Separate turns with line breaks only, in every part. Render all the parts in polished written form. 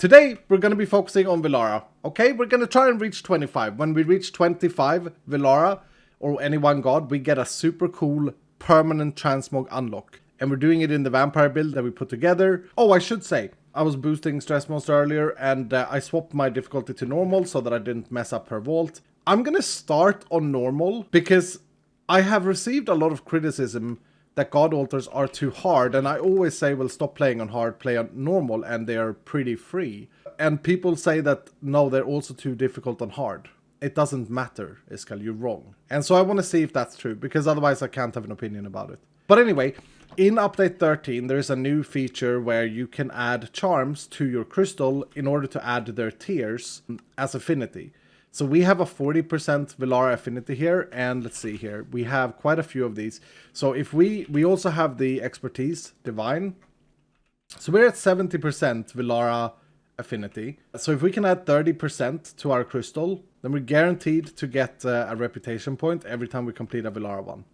Today, we're going to be focusing on Velara. Okay, we're going to try and reach 25. When we reach 25 Velara, or any one god, we get a super cool permanent transmog unlock. And we're doing it in the vampire build that we put together. Oh, I should say, I was boosting Stress Monster earlier, and I swapped my difficulty to normal so that I didn't mess up her vault. I'm going to start on normal, because I have received a lot of criticism that God Altars are too hard, and I always say, well, stop playing on hard, play on normal, and they are pretty free. And people say that, no, they're also too difficult on hard. It doesn't matter, Iskall, you're wrong. And so I want to see if that's true, because otherwise I can't have an opinion about it. But anyway, in update 13, there is a new feature where you can add charms to your crystal in order to add their tiers as affinity. So we have a 40% Velara affinity here, and let's see here, we have quite a few of these. So if we also have the expertise, divine. So we're at 70% Velara affinity. So if we can add 30% to our crystal, then we're guaranteed to get a reputation point every time we complete a Velara one.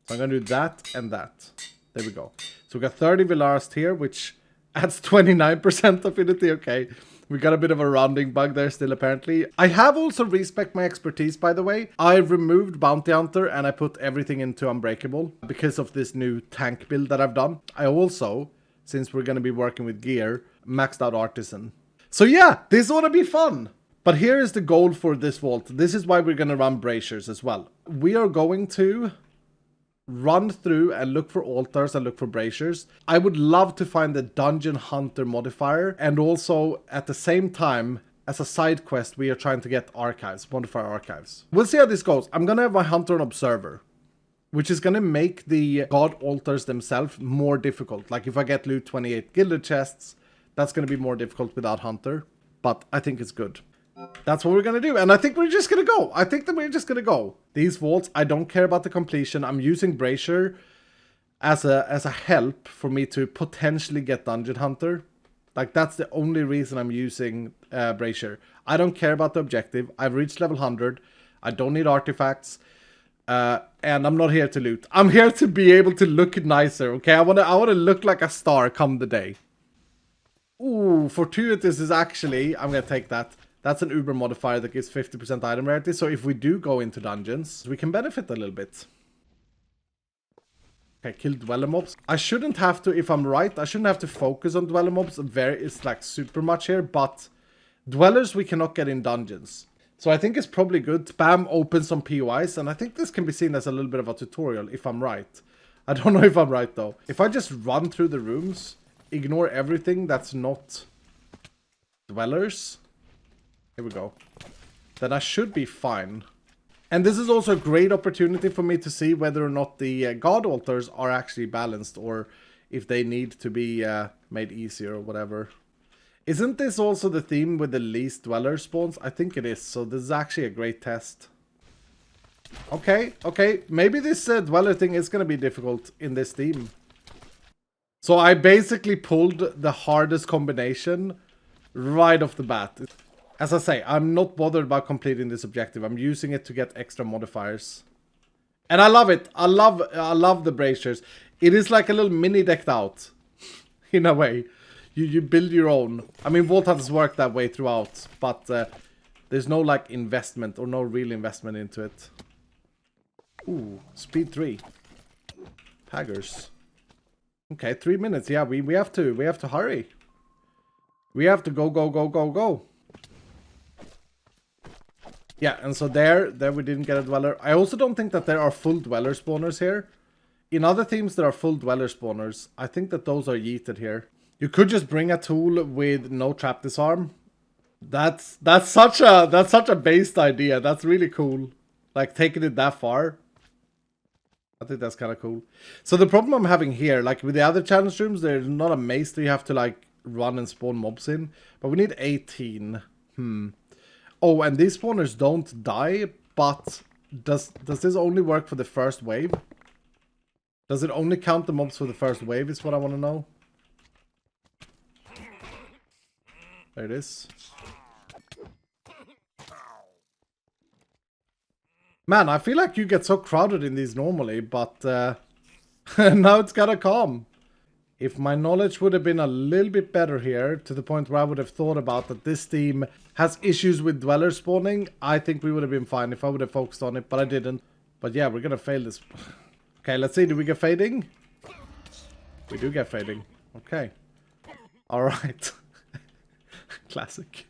So I'm going to do that and that. There we go. So we got 30 Velaras here, which adds 29% affinity. Okay. We got a bit of a rounding bug there still, apparently. I have also respec my expertise, by the way. I removed Bounty Hunter and I put everything into Unbreakable because of this new tank build that I've done. I also, since we're going to be working with gear, maxed out Artisan. So yeah, this ought to be fun. But here is the goal for this vault. This is why we're going to run Braziers as well. We are going to run through and look for altars and look for braziers. I would love to find the Dungeon Hunter modifier, and also at the same time, as a side quest, we are trying to get archives, modifier archives. We'll see how this goes. I'm gonna have my Hunter and Observer, which is gonna make the god altars themselves more difficult. Like if I get loot 28 gilded chests, that's gonna be more difficult without Hunter, but I think it's good. That's what we're going to do. And I think we're just going to go. I think that we're just going to go. These vaults, I don't care about the completion. I'm using Brazier as a help for me to potentially get Dungeon Hunter. Like, that's the only reason I'm using Brazier. I don't care about the objective. I've reached level 100. I don't need artifacts. And I'm not here to loot. I'm here to be able to look nicer, okay? I want to look like a star come the day. Ooh, Fortuitous is actually... I'm going to take that. That's an Uber modifier that gives 50% item rarity. So if we do go into dungeons, we can benefit a little bit. Okay, kill Dweller mobs. I shouldn't have to, if I'm right, I shouldn't have to focus on Dweller mobs. It's like super much here, but Dwellers we cannot get in dungeons. So I think it's probably good. Spam open some POIs, and I think this can be seen as a little bit of a tutorial, if I'm right. I don't know if I'm right, though. If I just run through the rooms, ignore everything that's not Dwellers... Here we go. Then I should be fine. And this is also a great opportunity for me to see whether or not the god altars are actually balanced, or if they need to be made easier or whatever. Isn't this also the theme with the least dweller spawns? I think it is. So this is actually a great test. Okay, okay. Maybe this dweller thing is going to be difficult in this theme. So I basically pulled the hardest combination right off the bat. As I say, I'm not bothered about completing this objective. I'm using it to get extra modifiers. And I love it. I love the braziers. It is like a little mini decked out. In a way. You build your own. I mean, Vault Hunters work that way throughout. But there's no like investment, or no real investment into it. Ooh, speed 3. Taggers. Okay, 3 minutes. Yeah, we have to hurry. We have to go, go, go, go, go. Yeah, and so there we didn't get a dweller. I also don't think that there are full dweller spawners here. In other themes, there are full dweller spawners. I think that those are yeeted here. You could just bring a tool with no trap disarm. That's such a based idea. That's really cool. Like, taking it that far. I think that's kind of cool. So the problem I'm having here, like with the other challenge rooms, there's not a maze that you have to like run and spawn mobs in. But we need 18. Oh, and these spawners don't die, but does this only work for the first wave? Does it only count the mobs for the first wave is what I want to know. There it is. Man, I feel like you get so crowded in these normally, but now it's kind of calm. If my knowledge would have been a little bit better here, to the point where I would have thought about that this team has issues with dweller spawning, I think we would have been fine if I would have focused on it, but I didn't. But yeah, we're gonna fail this. Okay, let's see. Do we get fading? We do get fading. Okay. Alright. Classic.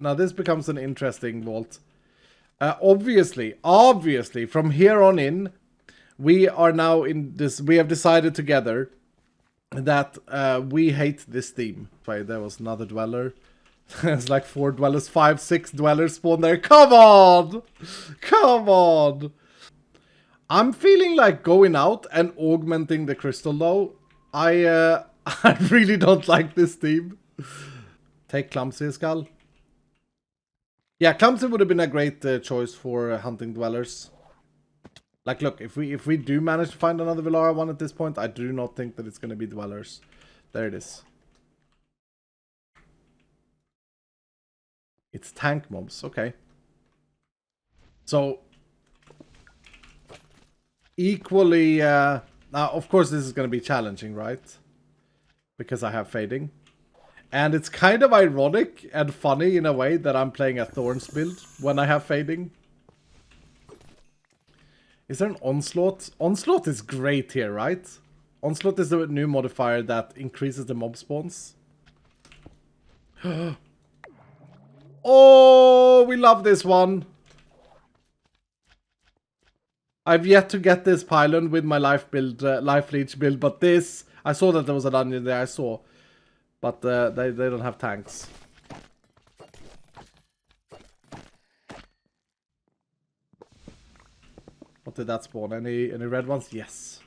Now this becomes an interesting vault. Obviously, from here on in, we are now in this. We have decided together that we hate this theme. Wait, there was another dweller. There's like 4 dwellers, 5, 6 dwellers spawn there. Come on! Come on! I'm feeling like going out and augmenting the crystal though. I really don't like this theme. Take Clumsy Iskall. Yeah, Clumsy would have been a great choice for hunting dwellers. Like, look, if we do manage to find another Velara one at this point, I do not think that it's going to be dwellers. There it is. It's tank mobs, okay. So, equally, now of course this is going to be challenging, right? Because I have fading. And it's kind of ironic and funny in a way that I'm playing a Thorns build when I have fading. Is there an Onslaught? Onslaught is great here, right? Onslaught is the new modifier that increases the mob spawns. Oh, we love this one. I've yet to get this pylon with my life leech build, but this, I saw that there was a dungeon there, I saw. But they don't have tanks. What did that spawn? Any red ones? Yes.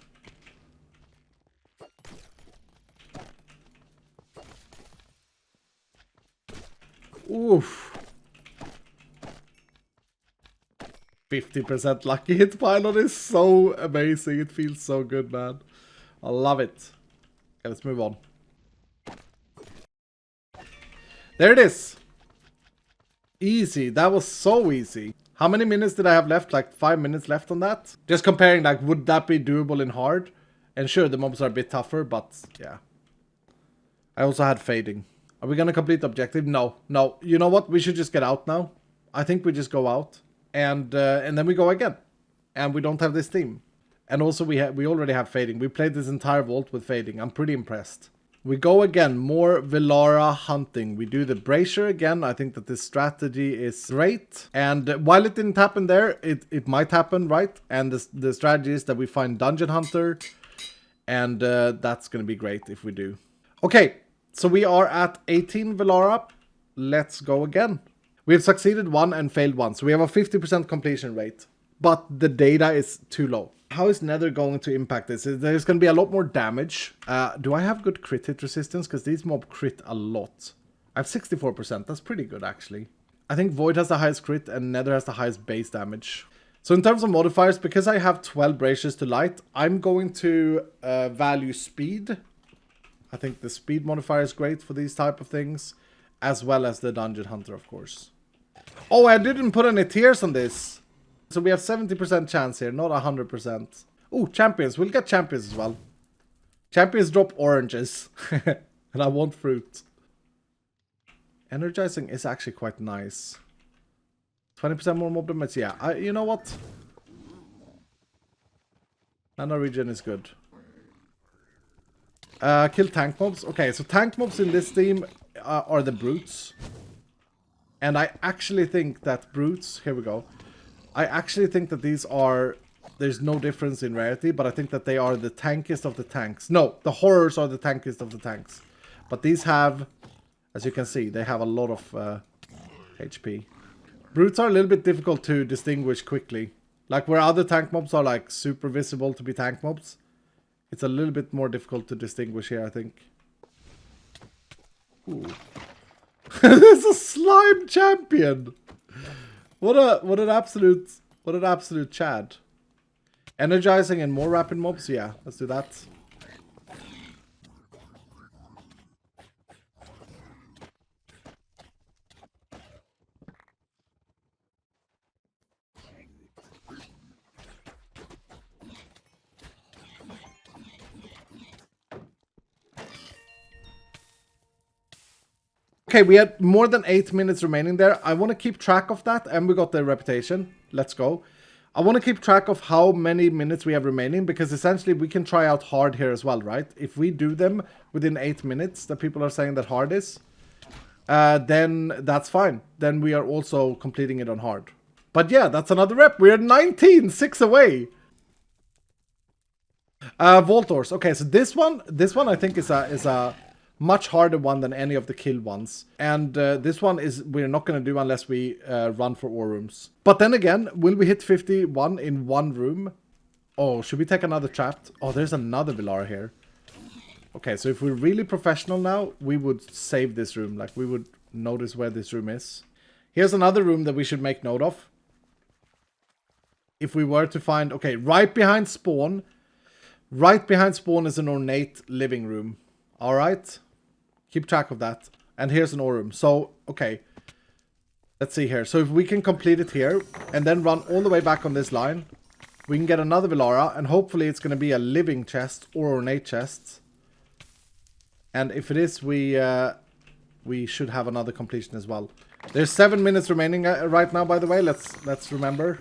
Oof. 50% lucky hit pylon is so amazing. It feels so good, man. I love it. Okay, let's move on. There it is. Easy. That was so easy. How many minutes did I have left? Like 5 minutes left on that? Just comparing, like, would that be doable in hard? And sure, the mobs are a bit tougher, but yeah. I also had fading. Are we gonna complete the objective? No. No. You know what? We should just get out now. I think we just go out. And then we go again. And we don't have this team. And also we already have fading. We played this entire vault with fading. I'm pretty impressed. We go again, more Velara hunting. We do the Brazier again. I think that this strategy is great. And while it didn't happen there, it might happen, right? And the strategy is that we find Dungeon Hunter. And that's going to be great if we do. Okay, so we are at 18 Velara. Let's go again. We have succeeded 1 and failed 1. So we have a 50% completion rate. But the data is too low. How is Nether going to impact this? There's going to be a lot more damage. Do I have good crit hit resistance? Because these mob crit a lot. I have 64%. That's pretty good, actually. I think Void has the highest crit and Nether has the highest base damage. So in terms of modifiers, because I have 12 Braziers to light, I'm going to value speed. I think the speed modifier is great for these type of things. As well as the Dungeon Hunter, of course. Oh, I didn't put any tiers on this. So we have 70% chance here, not 100%. Oh, champions. We'll get champions as well. Champions drop oranges. And I want fruit. Energizing is actually quite nice. 20% more mob damage. Yeah, you know what? Mana regen is good. Kill tank mobs. Okay, so tank mobs in this team are the brutes. And I actually think that brutes... Here we go. I actually think that these are... There's no difference in rarity, but I think that they are the tankiest of the tanks. No, the horrors are the tankiest of the tanks. But these have... As you can see, they have a lot of HP. Brutes are a little bit difficult to distinguish quickly. Like where other tank mobs are like super visible to be tank mobs. It's a little bit more difficult to distinguish here, I think. Ooh. There's a slime champion! What an absolute Chad. Energizing and more rapid mobs? Yeah, let's do that. Okay, we had more than 8 minutes remaining there. I want to keep track of that, and we got the reputation. Let's go. I want to keep track of how many minutes we have remaining, because essentially we can try out hard here as well, right? If we do them within 8 minutes, that people are saying that hard is, then that's fine. Then we are also completing it on hard. But yeah, that's another rep. We're 19, 6 away. Voltors. Okay, so this one I think is a much harder one than any of the kill ones. And this one is we're not going to do unless we run for ore rooms. But then again, will we hit 51 in one room? Oh, should we take another chat? Oh, there's another Velara here. Okay, so if we're really professional now, we would save this room. Like, we would notice where this room is. Here's another room that we should make note of. If we were to find... Okay, right behind spawn. Right behind spawn is an ornate living room. Alright. Keep track of that. And here's an ore room. So, okay. Let's see here. So if we can complete it here and then run all the way back on this line, we can get another Velara, and hopefully it's going to be a living chest or ornate chest. And if it is, we should have another completion as well. There's 7 minutes remaining right now, by the way. Let's remember.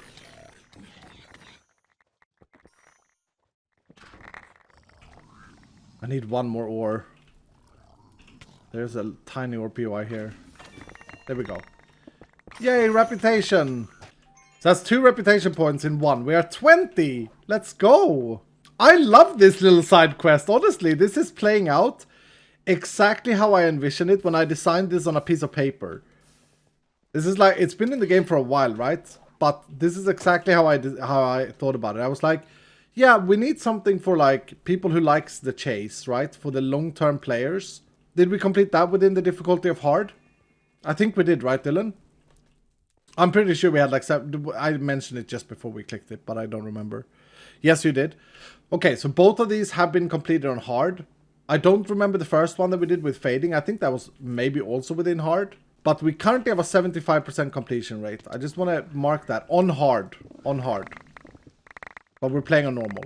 I need one more ore. There's a tiny ore POI here. There we go. Yay, reputation! So that's 2 reputation points in 1. We are 20! Let's go! I love this little side quest. Honestly, this is playing out exactly how I envisioned it when I designed this on a piece of paper. This is like, it's been in the game for a while, right? But this is exactly how I thought about it. I was like, yeah, we need something for like people who likes the chase, right? For the long-term players. Did we complete that within the difficulty of hard? I think we did, right, Dylan? I'm pretty sure we had like 7. I mentioned it just before we clicked it, but I don't remember. Yes, you did. Okay, so both of these have been completed on hard. I don't remember the first one that we did with fading. I think that was maybe also within hard. But we currently have a 75% completion rate. I just want to mark that on hard. On hard. But we're playing on normal.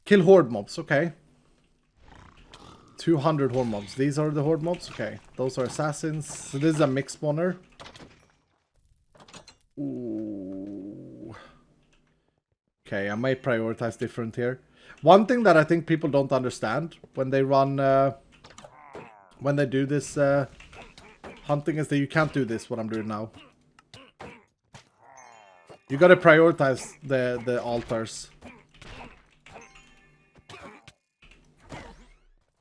Kill horde mobs, okay. 200 horde mobs. These are the horde mobs? Okay. Those are assassins. So this is a mixed spawner. Ooh. Okay, I might prioritize different here. One thing that I think people don't understand when they run... when they do this hunting is that you can't do this, what I'm doing now. You gotta prioritize the altars.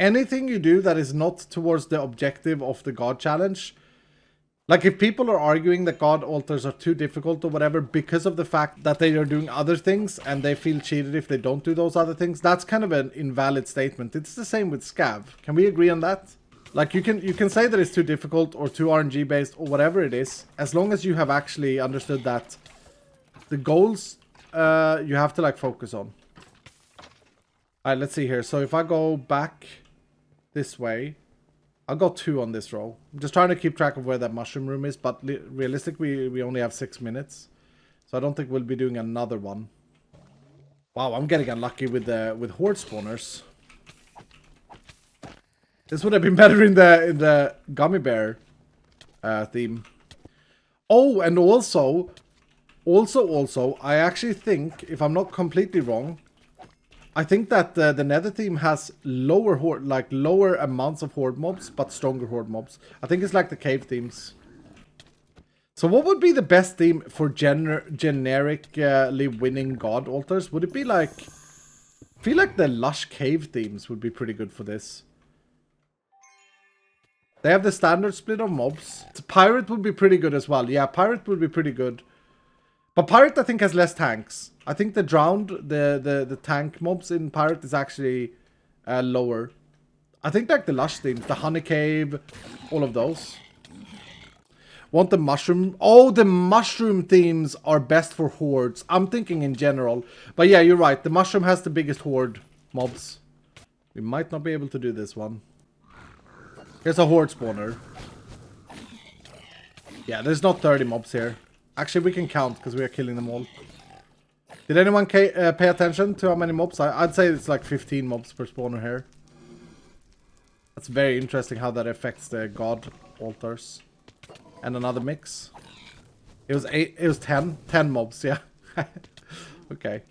Anything you do that is not towards the objective of the God challenge. Like if people are arguing that God altars are too difficult or whatever because of the fact that they are doing other things and they feel cheated if they don't do those other things, that's kind of an invalid statement. It's the same with Scav. Can we agree on that? Like you can say that it's too difficult or too RNG based or whatever it is, as long as you have actually understood that the goals you have to like focus on. Alright, let's see here. So if I go back this way, I'll go 2 on this row. I'm just trying to keep track of where that mushroom room is, but realistically we only have 6 minutes. So I don't think we'll be doing another one. Wow, I'm getting unlucky with horde spawners. This would have been better in the gummy bear theme. Oh, and also, I actually think, if I'm not completely wrong, I think that the Nether theme has lower amounts of horde mobs, but stronger horde mobs. I think it's like the cave themes. So what would be the best theme for generically winning god altars? Would it be like... I feel like the lush cave themes would be pretty good for this. They have the standard split of mobs. Pirate would be pretty good as well. Yeah, Pirate would be pretty good. But Pirate, I think, has less tanks. I think the drowned, the tank mobs in Pirate is actually lower. I think like the lush themes, the honey cave, all of those. Want the mushroom? Oh, the mushroom themes are best for hordes. I'm thinking in general. But yeah, you're right. The mushroom has the biggest horde mobs. We might not be able to do this one. Here's a horde spawner. Yeah, there's not 30 mobs here. Actually, we can count because we are killing them all. Did anyone pay attention to how many mobs? I'd say it's like 15 mobs per spawner here. That's very interesting how that affects the god altars. And another mix. It was 8. It was 10. 10 mobs. Yeah. Okay.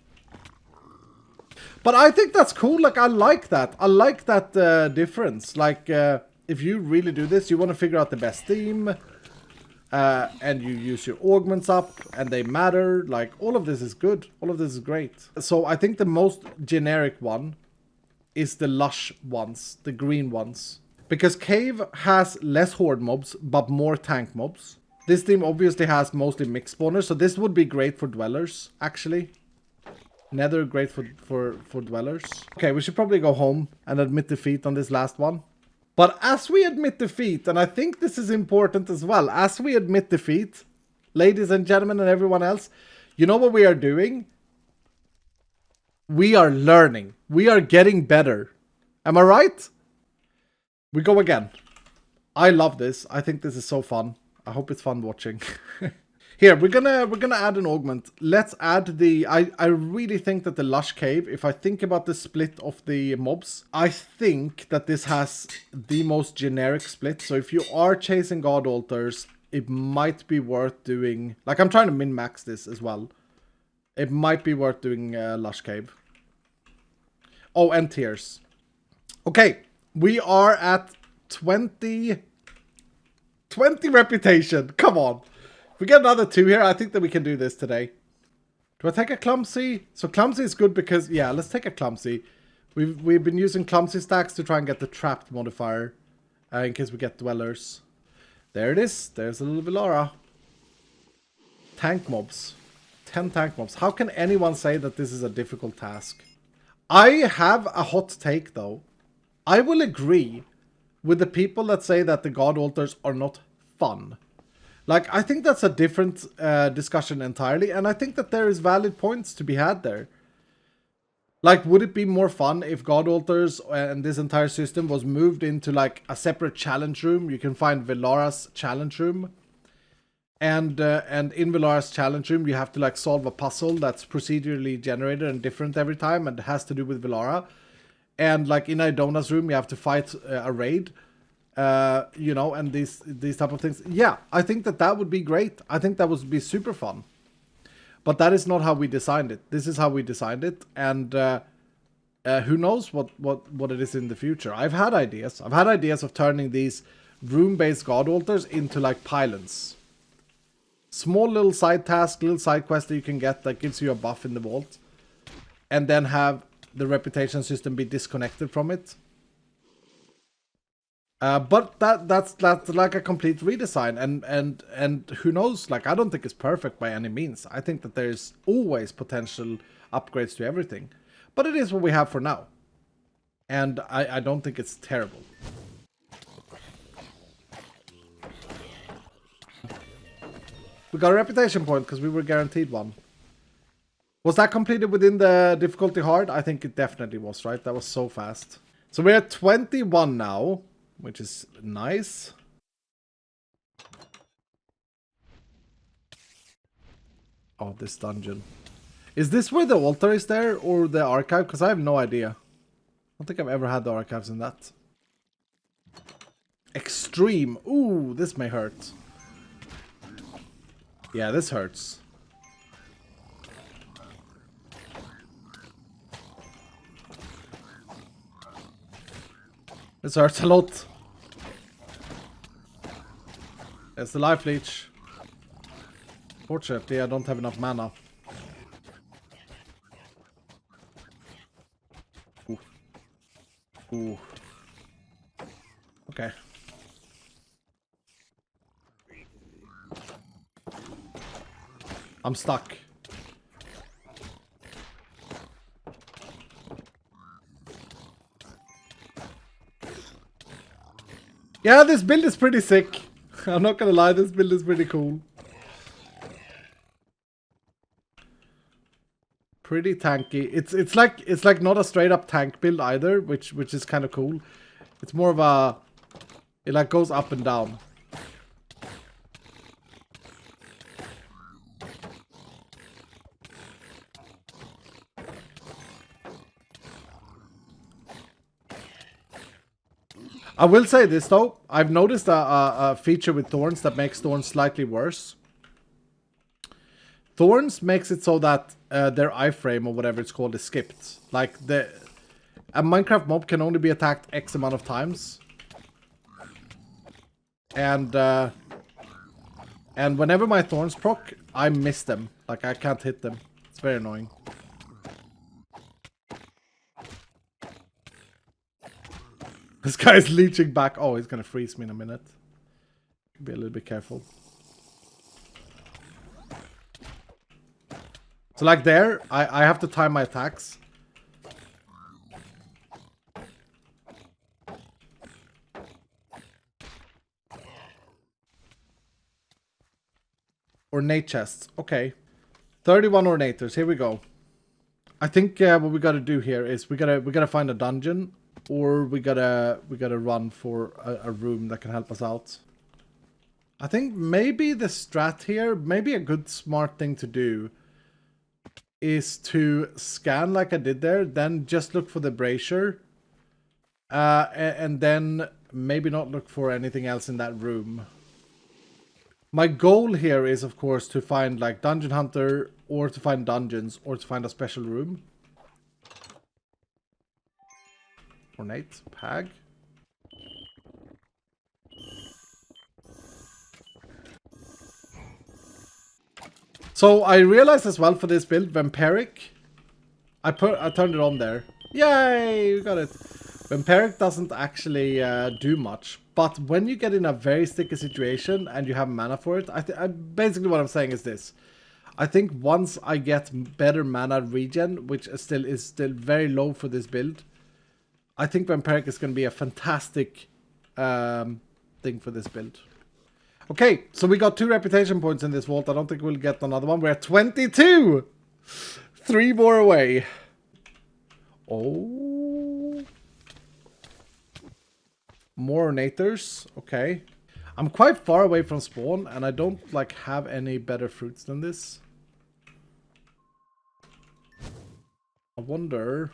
But I think that's cool. Like, I like that. I like that difference. Like, if you really do this, you want to figure out the best theme. And you use your augments up, and they matter. Like, all of this is good. All of this is great. So I think the most generic one is the lush ones, the green ones. Because cave has less horde mobs, but more tank mobs. This theme obviously has mostly mixed spawners, so this would be great for dwellers, actually. Nether, great for dwellers. Okay, we should probably go home and admit defeat on this last one. But as we admit defeat, and I think this is important as well, as we admit defeat, ladies and gentlemen and everyone else, you know what we are doing? We are learning. We are getting better. Am I right? We go again. I love this. I think this is so fun. I hope it's fun watching. Here, we're gonna add an augment. Let's add the... I really think that the Lush Cave, if I think about the split of the mobs, I think that this has the most generic split. So if you are chasing God Altars, it might be worth doing... Like, I'm trying to min-max this as well. It might be worth doing Lush Cave. Oh, and Tears. Okay, we are at 20 reputation. Come on. If we get another 2 here, I think that we can do this today. Do I take a Clumsy? So Clumsy is good because, yeah, let's take a Clumsy. We've been using Clumsy stacks to try and get the Trapped modifier in case we get Dwellers. There it is. There's a little Velara. Tank mobs. 10 tank mobs. How can anyone say that this is a difficult task? I have a hot take, though. I will agree with the people that say that the God Altars are not fun. Like, I think that's a different discussion entirely, and I think that there is valid points to be had there. Like, would it be more fun if God Altars and this entire system was moved into, like, a separate challenge room? You can find Velara's challenge room. And in Velara's challenge room, you have to, like, solve a puzzle that's procedurally generated and different every time, and it has to do with Velara. And, like, in Idona's room, you have to fight a raid. You know, and these type of things. Yeah, I think that would be great. I think that would be super fun. But that is not how we designed it. This is how we designed it. And who knows what it is in the future. I've had ideas. I've had ideas of turning these room-based God Altars into, like, pylons. Small little side task, little side quest that you can get that gives you a buff in the vault. And then have the reputation system be disconnected from it. But that's like a complete redesign, and who knows, like, I don't think it's perfect by any means. I think that there's always potential upgrades to everything, but it is what we have for now, and I don't think it's terrible. We got a reputation point because we were guaranteed one. Was that completed within the difficulty hard? I think it definitely was, right? That was so fast. So we're at 21 now. Which is nice. Oh, this dungeon. Is this where the altar is there or the archive? Because I have no idea. I don't think I've ever had the archives in that. Extreme. Ooh, this may hurt. Yeah, this hurts. This hurts a lot. There's the life leech. Fortunately, I don't have enough mana. Ooh. Ooh. Okay. I'm stuck. Yeah, this build is pretty sick. I'm not gonna lie, this build is pretty cool. Pretty tanky. It's like not a straight up tank build either, which is kind of cool. It's more of a, it like goes up and down. I will say this though. I've noticed a feature with thorns that makes thorns slightly worse. Thorns makes it so that their iframe or whatever it's called is skipped. Like a Minecraft mob can only be attacked X amount of times. And whenever my thorns proc, I miss them. Like I can't hit them. It's very annoying. This guy's leeching back. Oh, he's gonna freeze me in a minute. Be a little bit careful. So like there, I have to time my attacks. Ornate chests. Okay. 31 ornators. Here we go. I think what we gotta do here is we gotta find a dungeon, or we gotta run for a room that can help us out. I think maybe the strat here, maybe a good smart thing to do is to scan like I did there, then just look for the brazier, and then maybe not look for anything else in that room. My goal here is, of course, to find like Dungeon Hunter, or to find dungeons, or to find a special room. Ornate, Pag. So I realized as well for this build, Vampiric, I turned it on there. Yay, we got it. Vampiric doesn't actually do much, but when you get in a very sticky situation and you have mana for it, basically what I'm saying is this. I think once I get better mana regen, which is still very low for this build, I think Vampiric is going to be a fantastic thing for this build. Okay, so we got 2 reputation points in this vault. I don't think we'll get another one. We're at 22! 3 more away. Oh. More ornators. Okay. I'm quite far away from spawn, and I don't like have any better fruits than this. I wonder...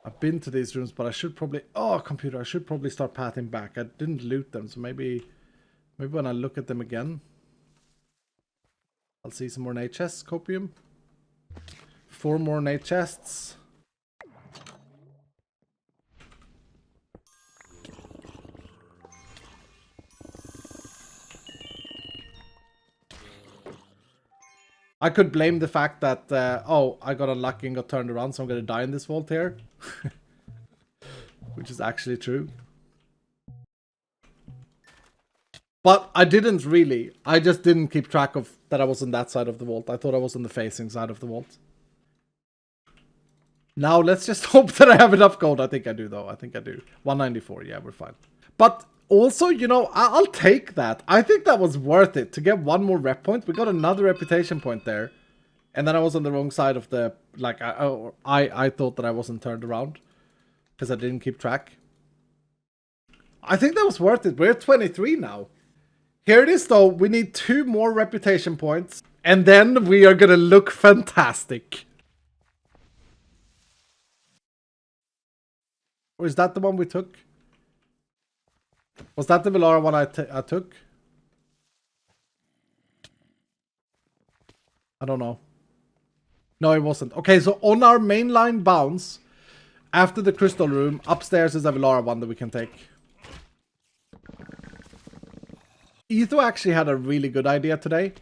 I've been to these rooms, but I should probably... Oh, computer, I should probably start pathing back. I didn't loot them, so maybe when I look at them again, I'll see some more ornate chests. Copium. 4 more ornate chests. I could blame the fact that, oh, I got unlucky and got turned around, so I'm going to die in this vault here. Which is actually true. But I didn't really. I just didn't keep track of that I was on that side of the vault. I thought I was on the facing side of the vault. Now let's just hope that I have enough gold. I think I do, though. I think I do. 194, yeah, we're fine. But... also, you know, I'll take that. I think that was worth it to get 1 more rep point. We got another reputation point there. And then I was on the wrong side of the... like, I thought that I wasn't turned around. Because I didn't keep track. I think that was worth it. We're at 23 now. Here it is, though. We need 2 more reputation points. And then we are going to look fantastic. Or is that the one we took? Was that the Velara one I took? I don't know. No, it wasn't. Okay, so on our mainline bounce, after the crystal room, upstairs is a Velara one that we can take. Etho actually had a really good idea today.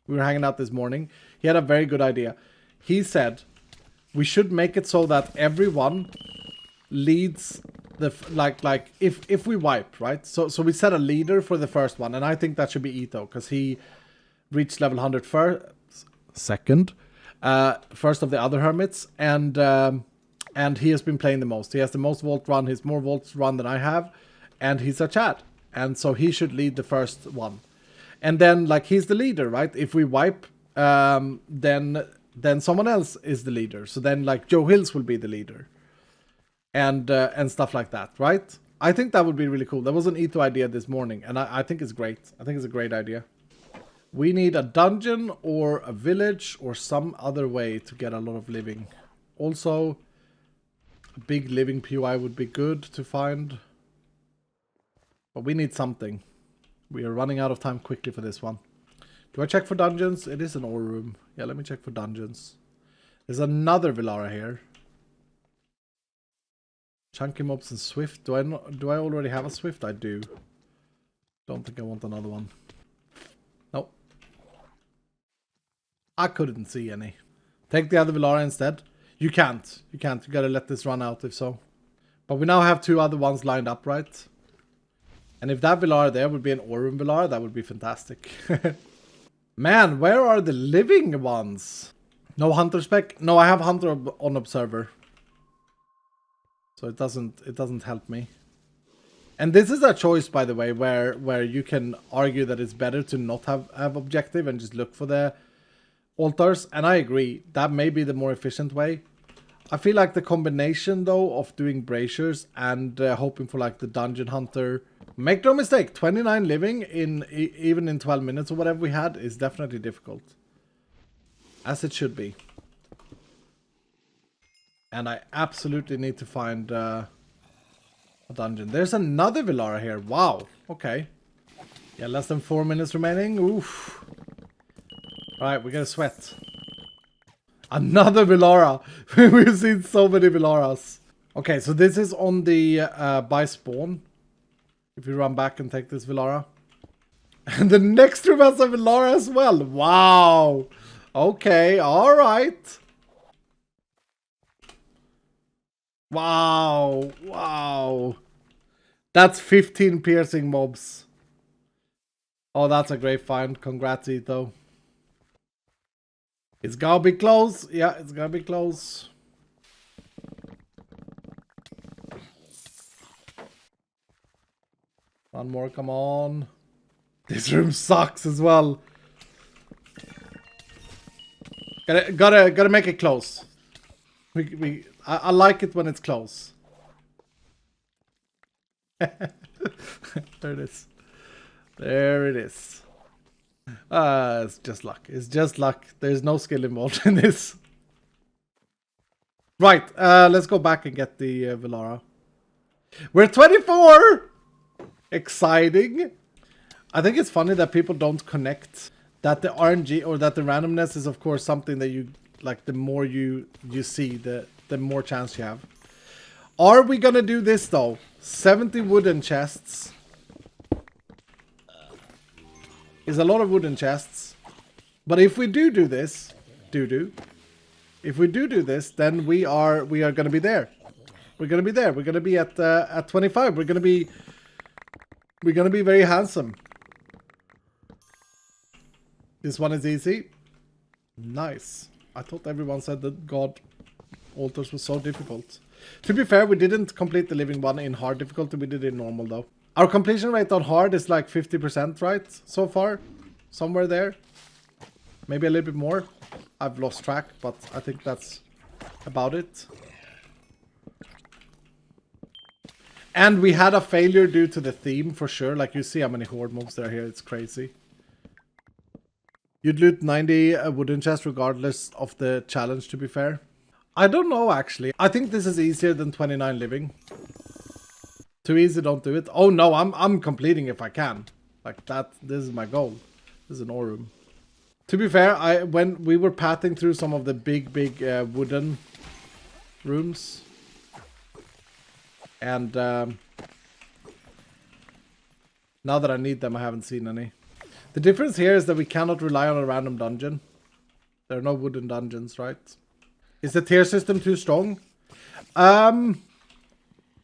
We were hanging out this morning. He had a very good idea. He said, we should make it so that everyone leads... like if we wipe, right? So we set a leader for the first one, and I think that should be Etho, because he reached level 100 second, first of the other hermits, and he has been playing the most. He has the most vault run. He's more vaults run than I have, and he's a Chad, and so he should lead the first one. And then like he's the leader, right? If we wipe, then someone else is the leader. So then like Joe Hills will be the leader. And stuff like that, right? I think that would be really cool. That was an Etho idea this morning, and I think it's great. I think it's a great idea. We need a dungeon or a village or some other way to get a lot of living. Also, A big living POI would be good to find. But we need something. We are running out of time quickly for this one. Do I check for dungeons? It is an ore room. Yeah, let me check for dungeons. There's another Velara here. Chunky mobs and Swift. Do I already have a Swift? I do. Don't think I want another one. Nope. I couldn't see any. Take the other Velara instead. You can't. You can't. You gotta let this run out if so. But we now have 2 other ones lined up, right? And if that Velara there would be an ore room Velara, that would be fantastic. Man, where are the living ones? No hunter spec? No, I have hunter on observer. So it doesn't help me. And this is a choice, by the way, where you can argue that it's better to not have objective and just look for the altars. And I agree, that may be the more efficient way. I feel like the combination though of doing braziers and hoping for like the dungeon hunter. Make no mistake, 29 living in even in 12 minutes or whatever we had is definitely difficult. As it should be. And I absolutely need to find a dungeon. There's another Velara here. Wow. Okay. Yeah, less than 4 minutes remaining. Oof. Alright, we're gonna sweat. Another Velara. We've seen so many Velaras. Okay, so this is on the by spawn. If you run back and take this Velara. And the next room has a Velara as well. Wow. Okay, alright. Wow. Wow. That's 15 piercing mobs. Oh, that's a great find. Congrats, Ito. It's gonna be close. Yeah, it's gonna be close. One more, come on. This room sucks as well. Gotta make it close. I like it when it's close. There it is. There it is. It's just luck. It's just luck. There's no skill involved in this. Right, let's go back and get the Velara. We're 24! Exciting. I think it's funny that people don't connect that the RNG or that the randomness is of course something that you like. The more you see, the more chance you have. Are we gonna do this though? 70 wooden chests is a lot of wooden chests. But if we do this, if we do this, then we are gonna be there. We're gonna be there. We're gonna be at 25. We're gonna be very handsome. This one is easy. Nice. I thought everyone said that God altars was so difficult. To be fair, we didn't complete the living one in hard difficulty. We did it in normal though. Our completion rate on hard is like 50%, right? So far. Somewhere there. Maybe a little bit more. I've lost track, but I think that's about it. And we had a failure due to the theme for sure. Like you see how many horde mobs there are here. It's crazy. You'd loot 90 wooden chests regardless of the challenge, to be fair. I don't know actually. I think this is easier than 29 living. Too easy, don't do it. Oh no, I'm completing if I can. Like that, this is my goal. This is an ore room. To be fair, when we were pathing through some of the big wooden rooms. And now that I need them, I haven't seen any. The difference here is that we cannot rely on a random dungeon. There are no wooden dungeons, right? Is the tier system too strong?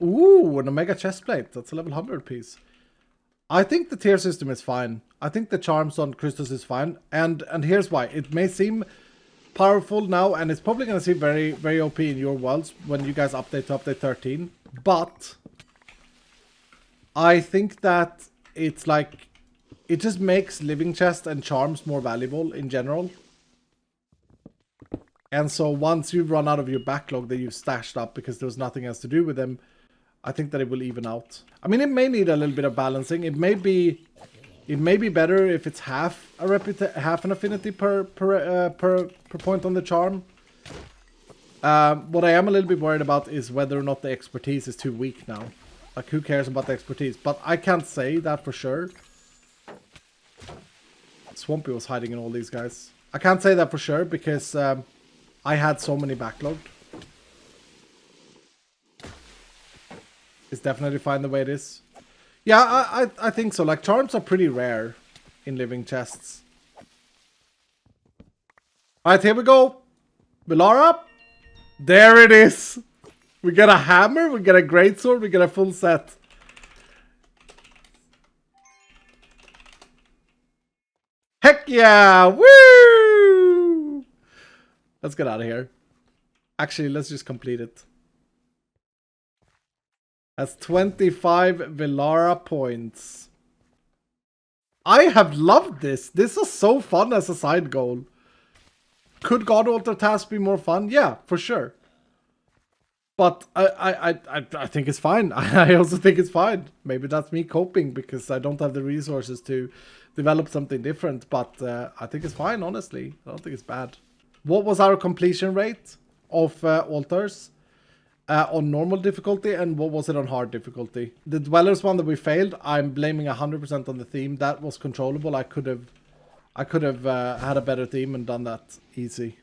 Ooh, an Omega chestplate. That's a level 100 piece. I think the tier system is fine. I think the charms on Christos is fine. And here's why. It may seem powerful now, and it's probably going to seem very, very OP in your worlds when you guys update to update 13. But I think that it's like, it just makes living chest and charms more valuable in general. And so once you've run out of your backlog that you've stashed up because there was nothing else to do with them, I think that it will even out. I mean, it may need a little bit of balancing. It may be better if it's half an affinity per point on the charm. What I am a little bit worried about is whether or not the expertise is too weak now. Like, who cares about the expertise? But I can't say that for sure. Swampy was hiding in all these guys. I can't say that for sure because I had so many backlogged. It's definitely fine the way it is. Yeah, I think so. Like, charms are pretty rare in living chests. Alright, here we go. Velara. There it is. We get a hammer, we get a greatsword, we get a full set. Heck yeah! Woo! Let's get out of here. Actually, let's just complete it. That's 25 Velara points. I have loved this. This is so fun as a side goal. Could God Altar task be more fun? Yeah, for sure. But I think it's fine. I also think it's fine. Maybe that's me coping because I don't have the resources to develop something different. But I think it's fine, honestly. I don't think it's bad. What was our completion rate of altars on normal difficulty? And what was it on hard difficulty? The Dwellers one that we failed, I'm blaming 100% on the theme. That was controllable. I could have had a better theme and done that easy.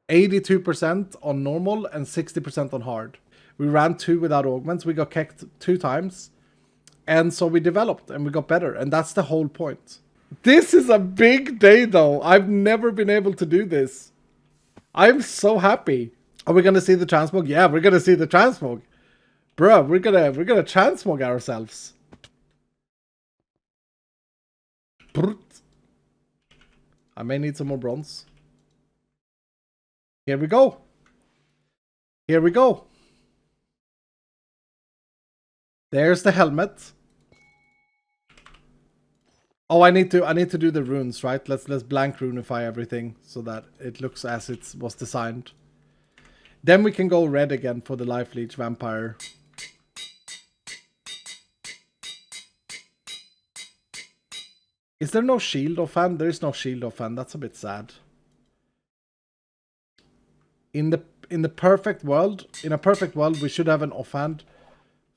82% on normal and 60% on hard. We ran 2 without augments. We got kicked 2 times. And so we developed and we got better. And that's the whole point. This is a big day though. I've never been able to do this. I'm so happy. Are we going to see the Transmog? Yeah, we're going to see the Transmog. Bruh, we're gonna Transmog ourselves. Brut. I may need some more bronze. Here we go. Here we go. There's the helmet. Oh, I need to do the runes, right? Let's blank runify everything so that it looks as it was designed. Then we can go red again for the life leech vampire. Is there no shield offhand? There is no shield offhand. That's a bit sad. In a perfect world, we should have an offhand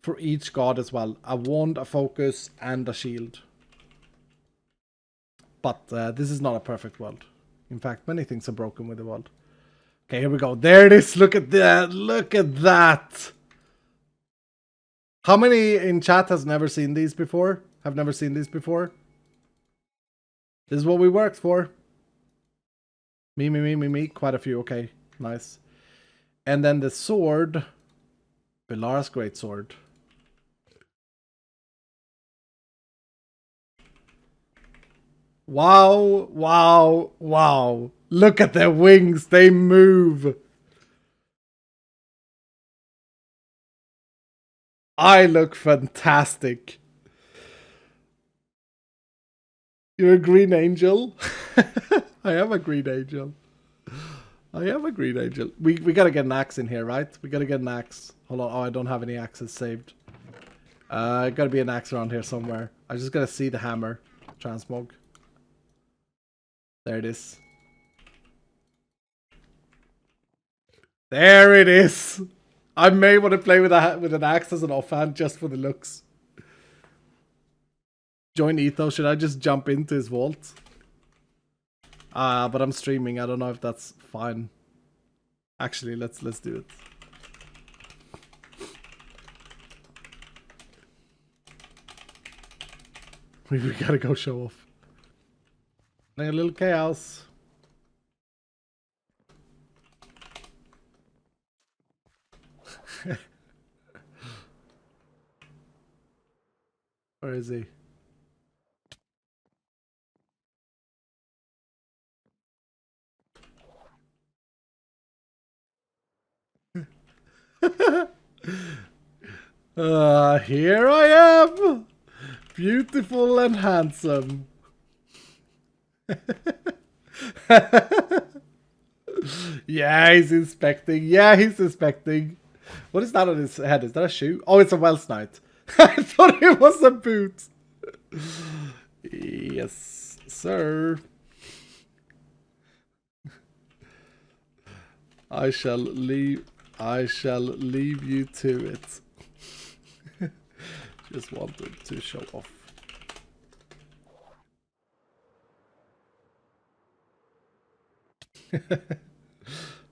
for each god as well. A wand, a focus, and a shield. But this is not a perfect world. In fact, many things are broken with the world. Okay, here we go. There it is. Look at that. Look at that. How many in chat has never seen these before? Have never seen these before? This is what we worked for. Me. Quite a few. Okay. Nice. And then the sword. Velara's great sword. Wow, wow, wow. Look at their wings. They move. I look fantastic. You're a green angel? I am a green angel. I am a green angel. We gotta get an axe in here, right? We gotta get an axe. Hold on. Oh, I don't have any axes saved. Gotta be an axe around here somewhere. I just gotta see the hammer. Transmog. There it is. There it is. I may want to play with an axe as an offhand just for the looks. Join Etho. Should I just jump into his vault? But I'm streaming. I don't know if that's fine. Actually, let's do it. We gotta go show off. A little chaos. Where is he? Here I am! Beautiful and handsome. Yeah, he's inspecting. Yeah, he's inspecting. What is that on his head? Is that a shoe? Oh, it's a Welsh Knight. I thought it was a boot. Yes, sir. I shall leave you to it. Just wanted to show off.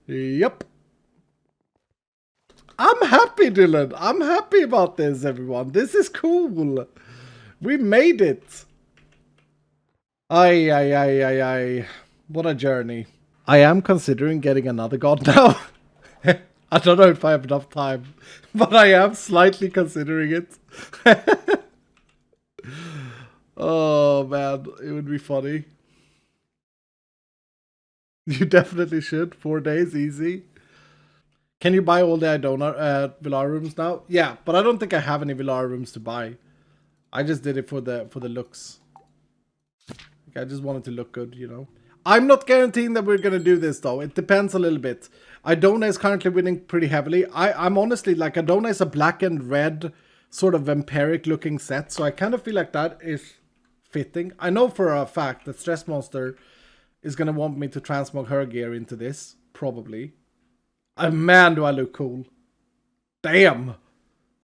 Yep. I'm happy, Dylan. I'm happy about this, everyone. This is cool. We made it. Ay. What a journey. I am considering getting another god now. I don't know if I have enough time, but I am slightly considering it. Oh, man. It would be funny. You definitely should. 4 days, easy. Can you buy all the Idona Velara rooms now? Yeah, but I don't think I have any Velara rooms to buy. I just did it for the looks. I just wanted to look good, you know. I'm not guaranteeing that we're gonna do this though. It depends a little bit. Idona is currently winning pretty heavily. I'm honestly like, Idona is a black and red sort of vampiric looking set, so I kind of feel like that is fitting. I know for a fact that Stress Monster is gonna want me to transmog her gear into this, probably. Man, do I look cool. Damn.